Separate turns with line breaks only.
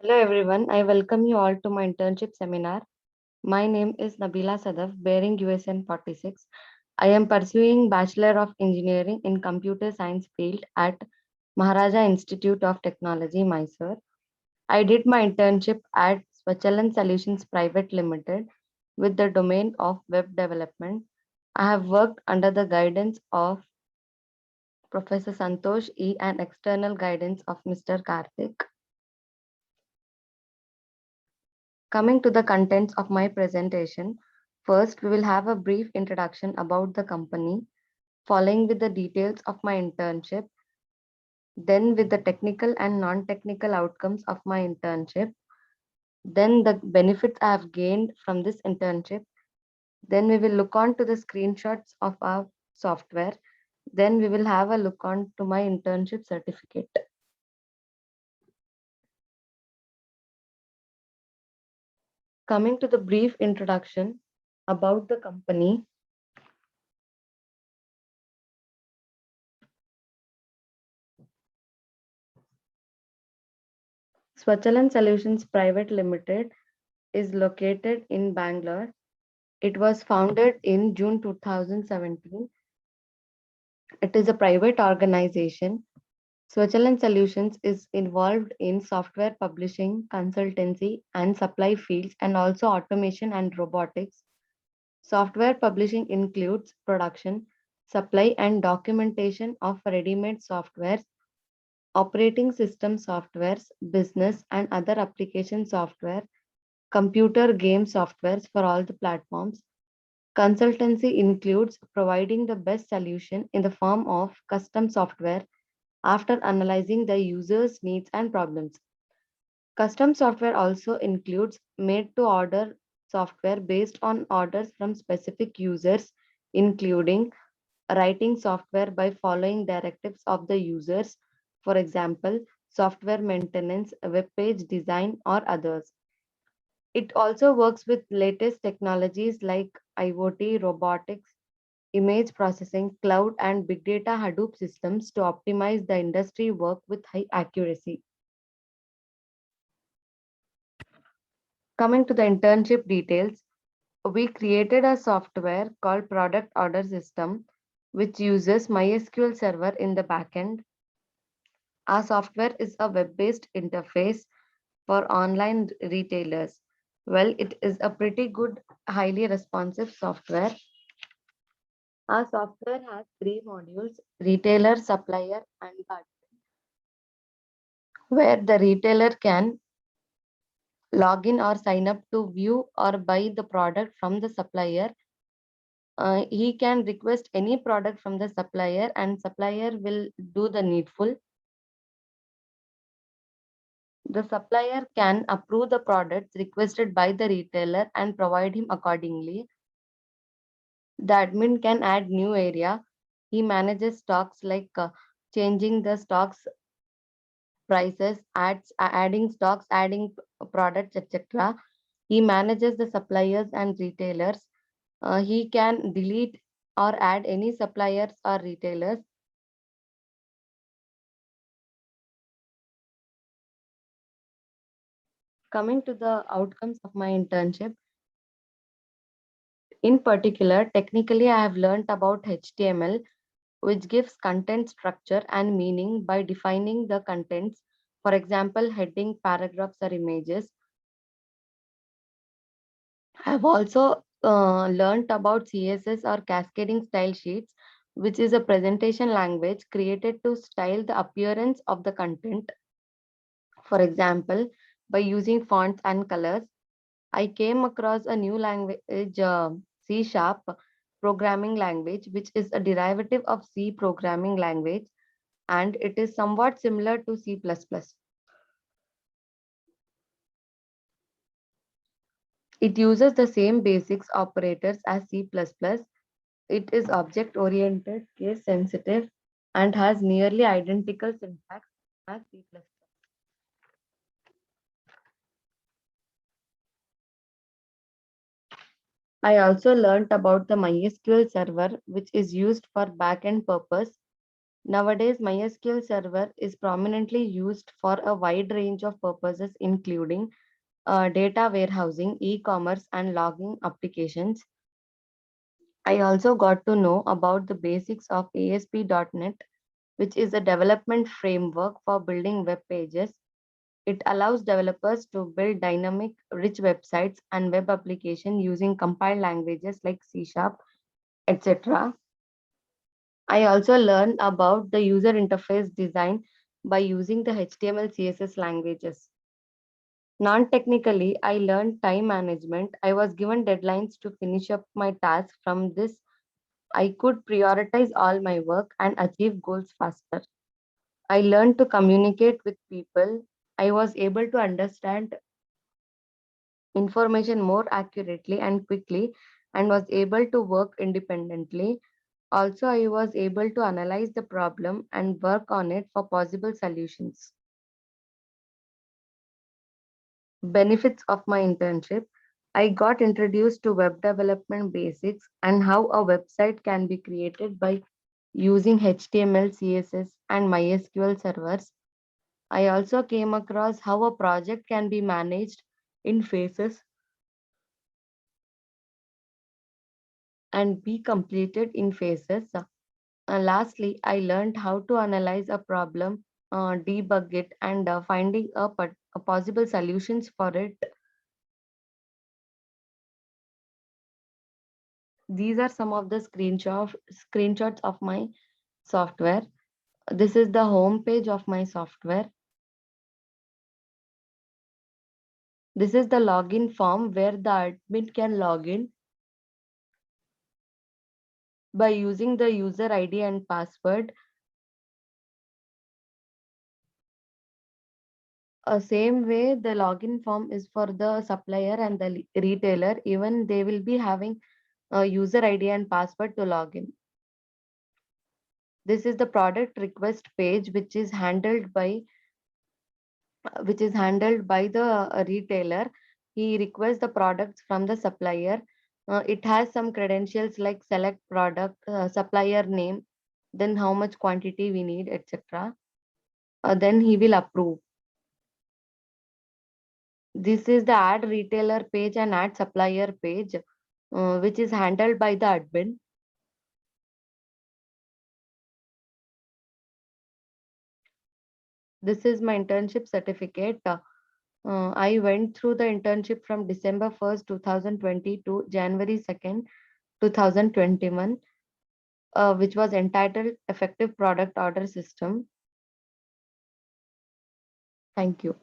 Hello everyone, I welcome you all to my internship seminar. My name is Nabila Sadaf, bearing USN 46. I am pursuing Bachelor of Engineering in Computer Science field at Maharaja Institute of Technology, Mysore. I did my internship at Swachalan Solutions Private Limited with the domain of web development. I have worked under the guidance of Professor Santosh E and external guidance of Mr. Karthik. Coming to the contents of my presentation, first we will have a brief introduction about the company, following with the details of my internship, then with the technical and non-technical outcomes of my internship, then the benefits I have gained from this internship, then we will look on to the screenshots of our software, then we will have a look on to my internship certificate. Coming to the brief introduction about the company, Swachalan Solutions Private Limited is located in Bangalore. It was founded in June 2017. It is a private organization. Swachalan Solutions is involved in software publishing, consultancy, and supply fields, and also automation and robotics. Software publishing includes production, supply, and documentation of ready-made softwares, operating system softwares, business and other application software, computer game softwares for all the platforms. Consultancy includes providing the best solution in the form of custom software after analyzing the user's needs and problems. Custom software also includes made to order software based on orders from specific users, including writing software by following directives of the users, for example, software maintenance, web page design, or others. It also works with latest technologies like IoT, robotics, image processing, cloud, and big data Hadoop systems to optimize the industry work with high accuracy. Coming to the internship details, we created a software called Product Order System, which uses MySQL Server in the backend. Our software is a web-based interface for online retailers. Well, it is a pretty good, highly responsive software. Our software has three modules: retailer, supplier, and guard, where the retailer can log in or sign up to view or buy the product from the supplier. He can request any product from the supplier and supplier will do the needful. The supplier can approve the products requested by the retailer and provide him accordingly. The admin can add new area. He manages stocks like changing the stocks prices, adding stocks, adding products, etc. He manages the suppliers and retailers. He can delete or add any suppliers or retailers. Coming to the outcomes of my internship, in particular, technically, I have learned about HTML, which gives content structure and meaning by defining the contents, for example, heading, paragraphs, or images. I've also learned about CSS or cascading style sheets, which is a presentation language created to style the appearance of the content. For example, by using fonts and colors, I came across a new language, C Sharp programming language, which is a derivative of C programming language, and it is somewhat similar to C++. It uses the same basics operators as C++. It is object-oriented, case-sensitive, and has nearly identical syntax as C++. I also learned about the MySQL server, which is used for backend purpose. Nowadays, MySQL Server is prominently used for a wide range of purposes, including data warehousing, e-commerce, and logging applications. I also got to know about the basics of ASP.NET, which is a development framework for building web pages. It allows developers to build dynamic, rich websites and web applications using compiled languages like C Sharp, etc. I also learned about the user interface design by using the HTML CSS languages. Non-technically, I learned time management. I was given deadlines to finish up my tasks. From this, I could prioritize all my work and achieve goals faster. I learned to communicate with people. I was able to understand information more accurately and quickly and was able to work independently. Also, I was able to analyze the problem and work on it for possible solutions. Benefits of my internship: I got introduced to web development basics and how a website can be created by using HTML, CSS, and MySQL servers. I also came across how a project can be managed in phases and be completed in phases. Lastly, I learned how to analyze a problem, debug it, and finding a possible solutions for it. These are some of the screenshots of my software. This is the home page of my software. This is the login form where the admin can log in by using the user ID and password. Same way, the login form is for the supplier and the retailer. Even they will be having a user ID and password to log in. This is the product request page, which is handled by the retailer. He requests the products from the supplier. It has some credentials like select product, supplier name, then how much quantity we need, etc. Then he will approve. This is the add retailer page and add supplier page, which is handled by the admin. This is my internship certificate. I went through the internship from December 1st, 2020 to January 2nd, 2021, which was entitled Effective Product Order System. Thank you.